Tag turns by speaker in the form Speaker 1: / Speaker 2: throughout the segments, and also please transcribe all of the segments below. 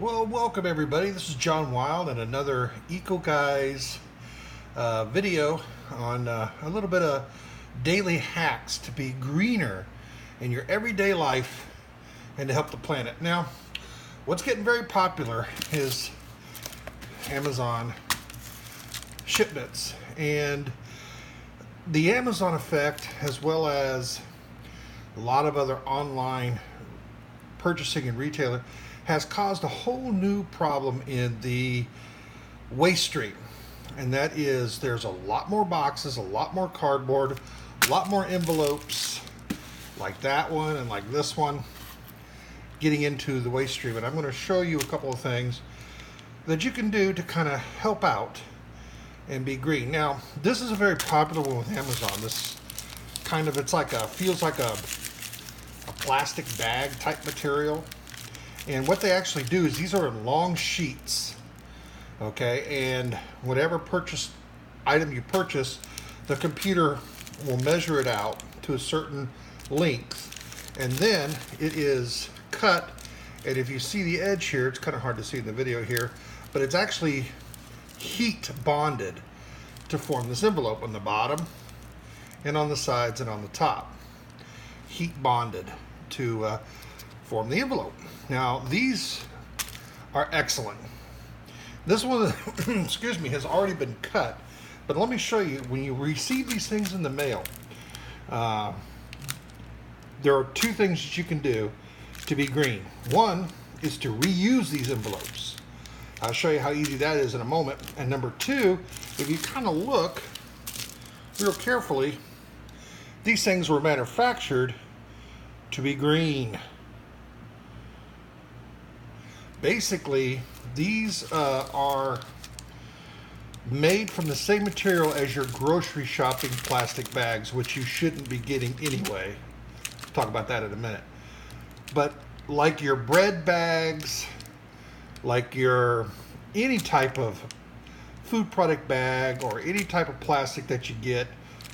Speaker 1: Well, welcome everybody. This is John Wild and another Eco Guys video on a little bit of daily hacks to be greener in your everyday life and to help the planet. Now, what's getting very popular is Amazon shipments, and the Amazon effect, as well as a lot of other online purchasing and retailer, has caused a whole new problem in the waste stream. And that is, there's a lot more boxes, a lot more cardboard, a lot more envelopes like that one and like this one getting into the waste stream. And I'm going to show you a couple of things that you can do to kind of help out and be green. Now, this is a very popular one with Amazon. This kind of, it's like feels like a plastic bag type material. And what they actually do is these are in long sheets, okay? And whatever purchase item you purchase, the computer will measure it out to a certain length, and then it is cut. And if you see the edge here, it's kind of hard to see in the video here, but it's actually heat bonded to form this envelope on the bottom and on the sides and on the top. Heat bonded to form the envelope. Now, these are excellent. This one, excuse me, has already been cut, but let me show you, when you receive these things in the mail, there are two things that you can do to be green. One is to reuse these envelopes. I'll show you how easy that is in a moment. And number two, if you kind of look real carefully, these things were manufactured to be green. Basically, these are made from the same material as your grocery shopping plastic bags, which you shouldn't be getting anyway. We'll talk about that in a minute. But like your bread bags, like your any type of food product bag or any type of plastic that you get,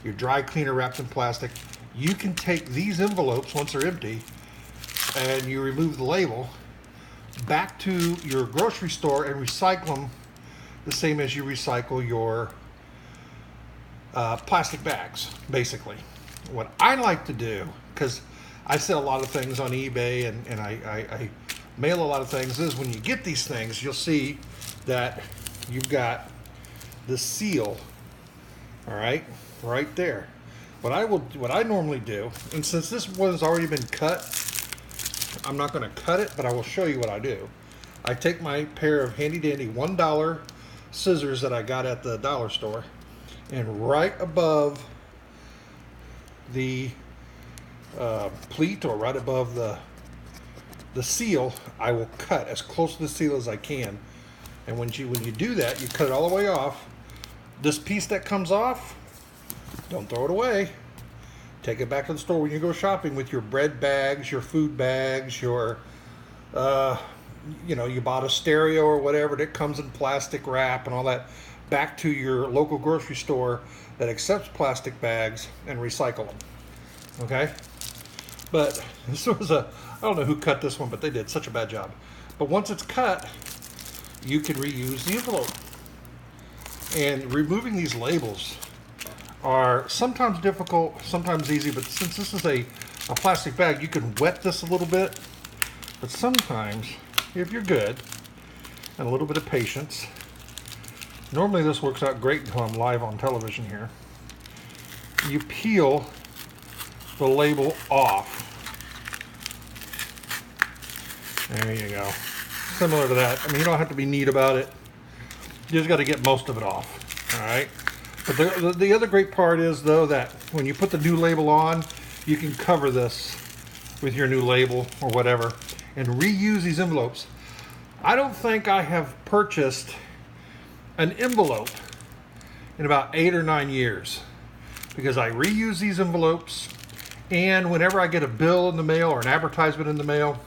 Speaker 1: your dry cleaner wrapped in plastic, you can take these envelopes once they're empty and you remove the label back to your grocery store and recycle them the same as you recycle your plastic bags, basically. What I like to do, because I sell a lot of things on eBay and I mail a lot of things, is when you get these things, you'll see that you've got the seal, all right there. What I normally do, and since this one's already been cut, I'm not going to cut it, but I will show you what I do. I take my pair of handy dandy $1 scissors that I got at the dollar store, and right above the pleat, or right above the seal, I will cut as close to the seal as I can. And when you do that, you cut it all the way off. This piece that comes off, don't throw it away. Take it back to the store when you go shopping with your bread bags, your food bags, your, you bought a stereo or whatever that comes in plastic wrap and all that, back to your local grocery store that accepts plastic bags and recycle them. Okay? But this was I don't know who cut this one, but they did such a bad job. But once it's cut, you can reuse the envelope. And removing these labels are sometimes difficult, sometimes easy, but since this is a plastic bag, you can wet this a little bit. But sometimes, if you're good and a little bit of patience, normally this works out great until I'm live on television here, you peel the label off. There you go. Similar to that. I mean, you don't have to be neat about it. You just got to get most of it off. All right? But the other great part is, though, that when you put the new label on, you can cover this with your new label or whatever and reuse these envelopes. I don't think I have purchased an envelope in about 8 or 9 years, because I reuse these envelopes, and whenever I get a bill in the mail or an advertisement in the mail,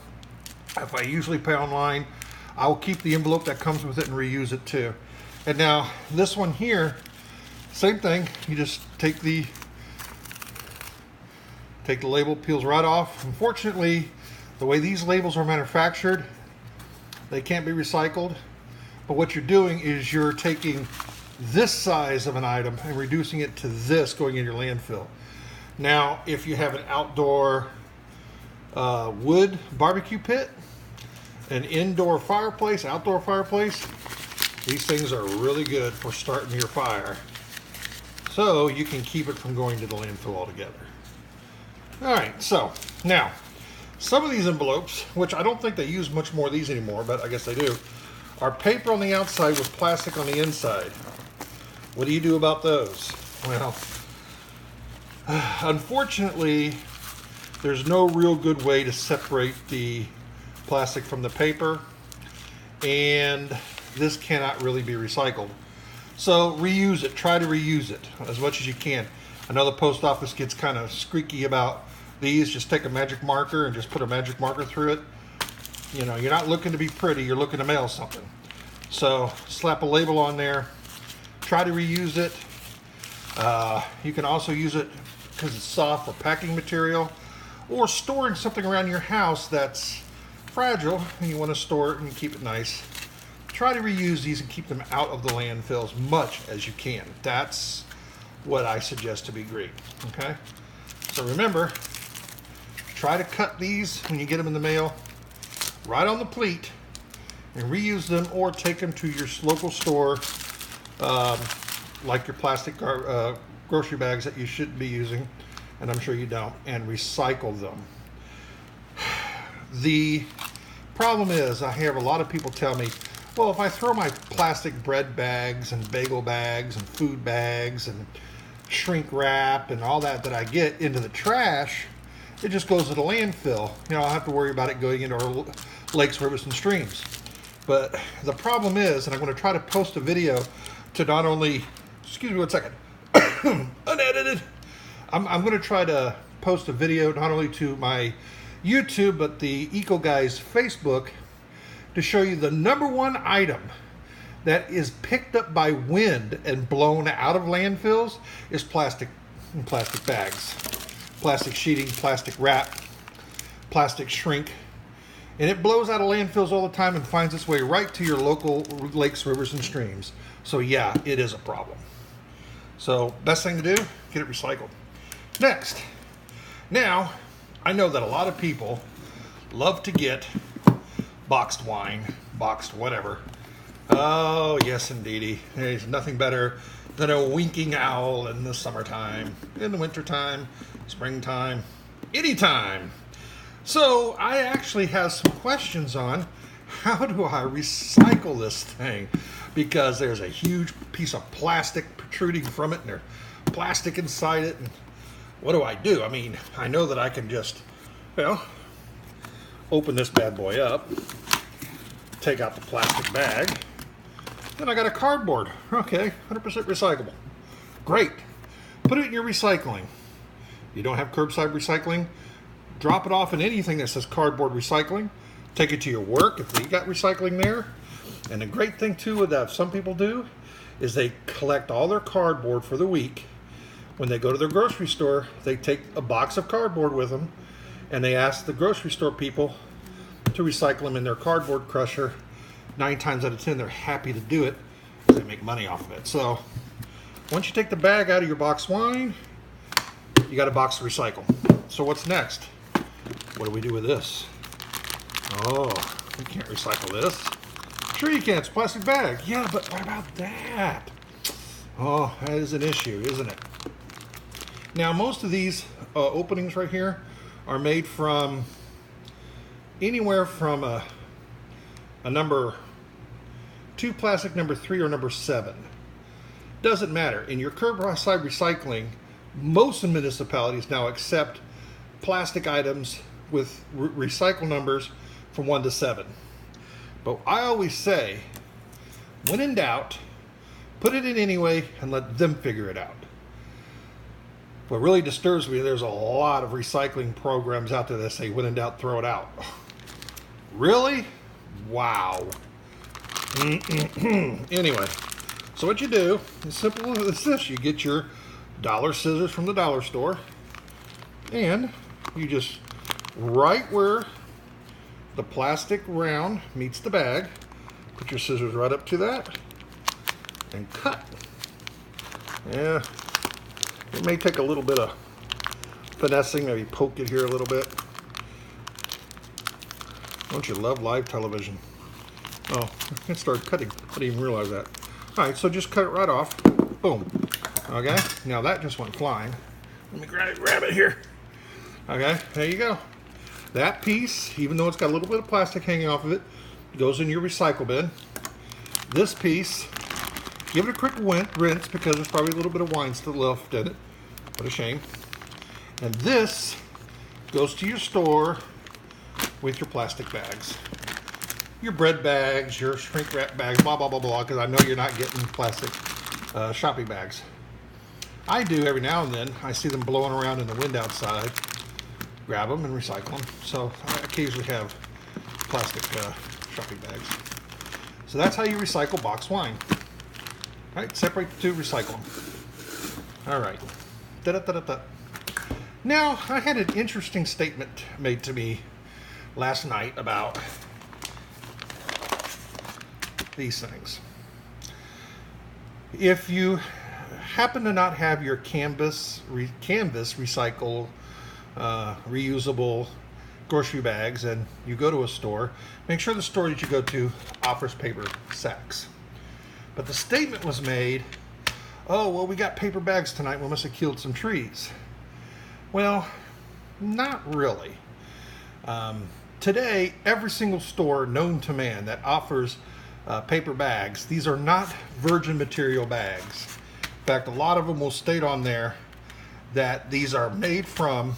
Speaker 1: if I usually pay online, I will keep the envelope that comes with it and reuse it too. And now this one here, same thing. You just take the label, peels right off. Unfortunately, the way these labels are manufactured, They can't be recycled. But what you're doing is you're taking this size of an item and reducing it to this going in your landfill. Now, if you have an outdoor wood barbecue pit, an indoor fireplace, outdoor fireplace, these things are really good for starting your fire. So you can keep it from going to the landfill altogether. All right, so now some of these envelopes, which I don't think they use much more of these anymore, but I guess they do, are paper on the outside with plastic on the inside. What do you do about those? Well, unfortunately, there's no real good way to separate the plastic from the paper, and this cannot really be recycled. So reuse it. Try to reuse it as much as you can. I know the post office gets kind of squeaky about these. Just take a magic marker and just put a magic marker through it. You know, you're not looking to be pretty, you're looking to mail something. So slap a label on there. Try to reuse it. You can also use it because it's soft for packing material, or storing something around your house that's fragile and you want to store it and keep it nice. Try to reuse these and keep them out of the landfill as much as you can. That's what I suggest to be great. Okay? So remember, try to cut these when you get them in the mail right on the pleat and reuse them, or take them to your local store, like your plastic grocery bags that you shouldn't be using, and I'm sure you don't, and recycle them. The problem is, I have a lot of people tell me, well, if I throw my plastic bread bags and bagel bags and food bags and shrink wrap and all that I get into the trash, it just goes to the landfill. You know, I'll have to worry about it going into our lakes, rivers, and streams. But the problem is, and I'm going to try to post a video to not only, excuse me one second, unedited. I'm going to try to post a video not only to my YouTube, but the Eco Guys Facebook, to show you the #1 item that is picked up by wind and blown out of landfills is plastic and plastic bags, plastic sheeting, plastic wrap, plastic shrink. And it blows out of landfills all the time and finds its way right to your local lakes, rivers, and streams. So yeah, it is a problem. So best thing to do, get it recycled. Next, now, I know that a lot of people love to get boxed wine, boxed whatever. Oh, yes, indeedy. There's nothing better than a winking owl in the summertime, in the wintertime, springtime, anytime. So I actually have some questions on how do I recycle this thing, because there's a huge piece of plastic protruding from it and there's plastic inside it. And what do I do? I mean, I know that I can just, well, open this bad boy up, take out the plastic bag, then I got a cardboard. Okay, 100% recyclable. Great. Put it in your recycling. You don't have curbside recycling? Drop it off in anything that says cardboard recycling. Take it to your work if they got recycling there. And the great thing too that some people do is they collect all their cardboard for the week. When they go to their grocery store, they take a box of cardboard with them and they ask the grocery store people to recycle them in their cardboard crusher. 9 times out of 10, they're happy to do it because they make money off of it. So once you take the bag out of your boxed wine, you got a box to recycle. So what's next? What do we do with this? Oh, we can't recycle this. Sure you can, it's a plastic bag. Yeah, but what about that? Oh, that is an issue, isn't it? Now, most of these openings right here are made from anywhere from a number 2 plastic, number 3, or number 7. Doesn't matter. In your curbside recycling, most municipalities now accept plastic items with recycle numbers from 1 to 7. But I always say, when in doubt, put it in anyway and let them figure it out. What really disturbs me, there's a lot of recycling programs out there that say, when in doubt, throw it out. Really? Wow. Anyway, so what you do, as simple as this, you get your dollar scissors from the dollar store, and you just right where the plastic round meets the bag. Put your scissors right up to that and cut. Yeah, it may take a little bit of finessing, maybe poke it here a little bit. Don't you love live television? Oh, it started cutting. I didn't even realize that. All right, so just cut it right off. Boom. Okay, now that just went flying. Let me grab it here. Okay, there you go. That piece, even though it's got a little bit of plastic hanging off of it, goes in your recycle bin. This piece, give it a quick rinse because there's probably a little bit of wine still left in it. What a shame. And this goes to your store with your plastic bags. Your bread bags, your shrink wrap bags, blah, blah, blah, blah, because I know you're not getting plastic shopping bags. I do every now and then. I see them blowing around in the wind outside. Grab them and recycle them. So I occasionally have plastic shopping bags. So that's how you recycle boxed wine. All right, separate the two, recycle them. All right. Da-da-da-da-da. Now, I had an interesting statement made to me last night about these things. If you happen to not have your canvas recycle reusable grocery bags and you go to a store, make sure the store that you go to offers paper sacks. But the statement was made, oh, well, we got paper bags tonight, we must have killed some trees. Well, not really. Today, every single store known to man that offers paper bags, these are not virgin material bags. In fact, a lot of them will state on there that these are made from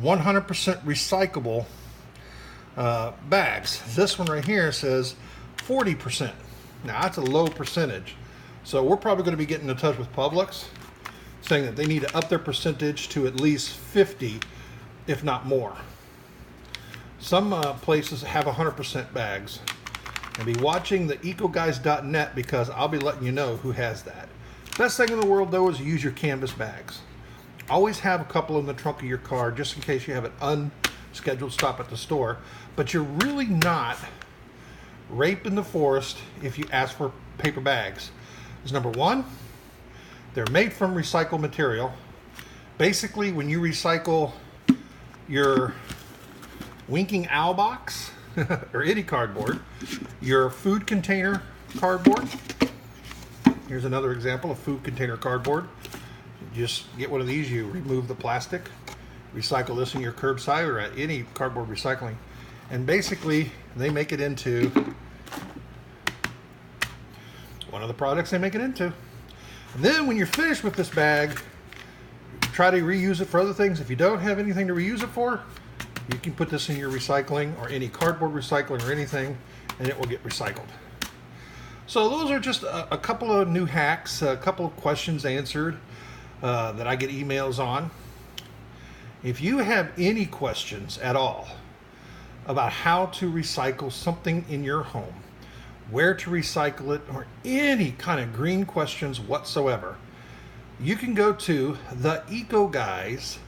Speaker 1: 100% recyclable bags. This one right here says 40%. Now, that's a low percentage. So we're probably going to be getting in touch with Publix, saying that they need to up their percentage to at least 50, if not more. Some places have 100% bags. And be watching the ecoguys.net because I'll be letting you know who has that. Best thing in the world, though, is use your canvas bags. Always have a couple in the trunk of your car just in case you have an unscheduled stop at the store. But you're really not raping the forest if you ask for paper bags. Because number one, they're made from recycled material. Basically, when you recycle your winking owl box or any cardboard, your food container cardboard. Here's another example of food container cardboard. You just get one of these, you remove the plastic, recycle this in your curbside or at any cardboard recycling. And basically, they make it into one of the products they make it into. And then when you're finished with this bag, try to reuse it for other things. If you don't have anything to reuse it for, you can put this in your recycling or any cardboard recycling or anything, and it will get recycled. So those are just a couple of new hacks, a couple of questions answered that I get emails on. If you have any questions at all about how to recycle something in your home, where to recycle it, or any kind of green questions whatsoever, you can go to the Eco Guys.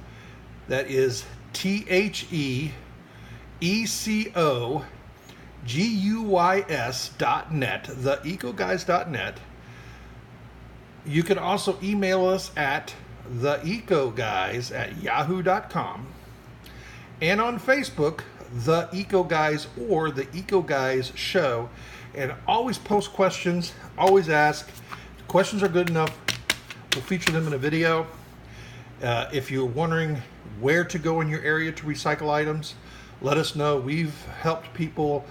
Speaker 1: That is TheEcoGuys.net, theecoguys.net. You can also email us at theecoguys@yahoo.com, and on Facebook, The Eco Guys or The Eco Guys Show. And always post questions, always ask. If questions are good enough, we'll feature them in a video. If you're wondering where to go in your area to recycle items, let us know. We've helped people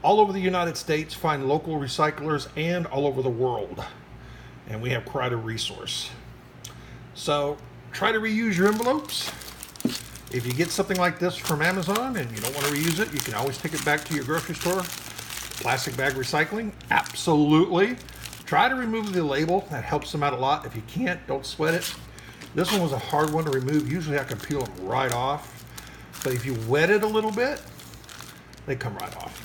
Speaker 1: all over the United States find local recyclers and all over the world. And we have quite a resource. So try to reuse your envelopes. If you get something like this from Amazon and you don't want to reuse it, you can always take it back to your grocery store. Plastic bag recycling, absolutely. Try to remove the label. That helps them out a lot. If you can't, don't sweat it. This one was a hard one to remove. Usually I can peel them right off. But if you wet it a little bit, they come right off.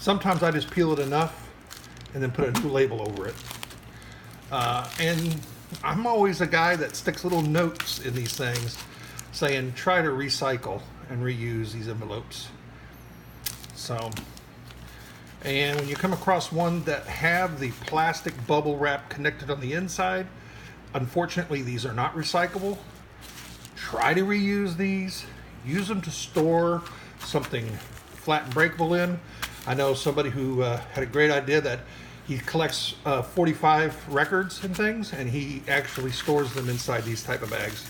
Speaker 1: Sometimes I just peel it enough and then put a new label over it. And I'm always a guy that sticks little notes in these things saying try to recycle and reuse these envelopes. So, and when you come across one that have the plastic bubble wrap connected on the inside, unfortunately these are not recyclable. Try to reuse these. Use them to store something flat and breakable in. I know somebody who had a great idea that he collects 45 records and things, and he actually stores them inside these type of bags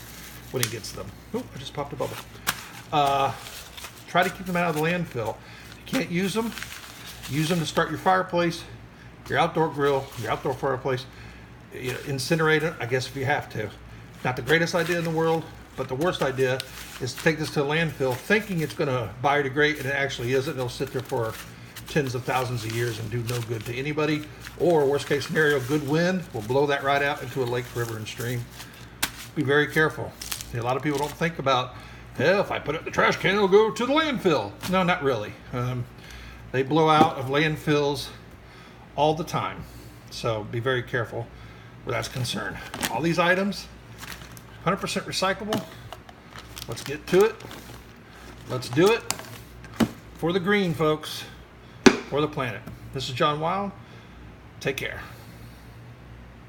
Speaker 1: when he gets them. Oh, I just popped a bubble. Try to keep them out of the landfill. If you can't use them to start your fireplace, your outdoor grill, your outdoor fireplace. You know, incinerate it, I guess, if you have to. Not the greatest idea in the world, but the worst idea is to take this to a landfill thinking it's going to biodegrade, and it actually isn't. It'll sit there for tens of thousands of years and do no good to anybody. Or worst case scenario, good wind will blow that right out into a lake, river, and stream. Be very careful. A lot of people don't think about, hey, if I put it in the trash can, it'll go to the landfill. No, not really. They blow out of landfills all the time. So be very careful where that's concerned. All these items, 100% recyclable. Let's get to it. Let's do it for the green, folks. For the planet. This is John Wild. Take care.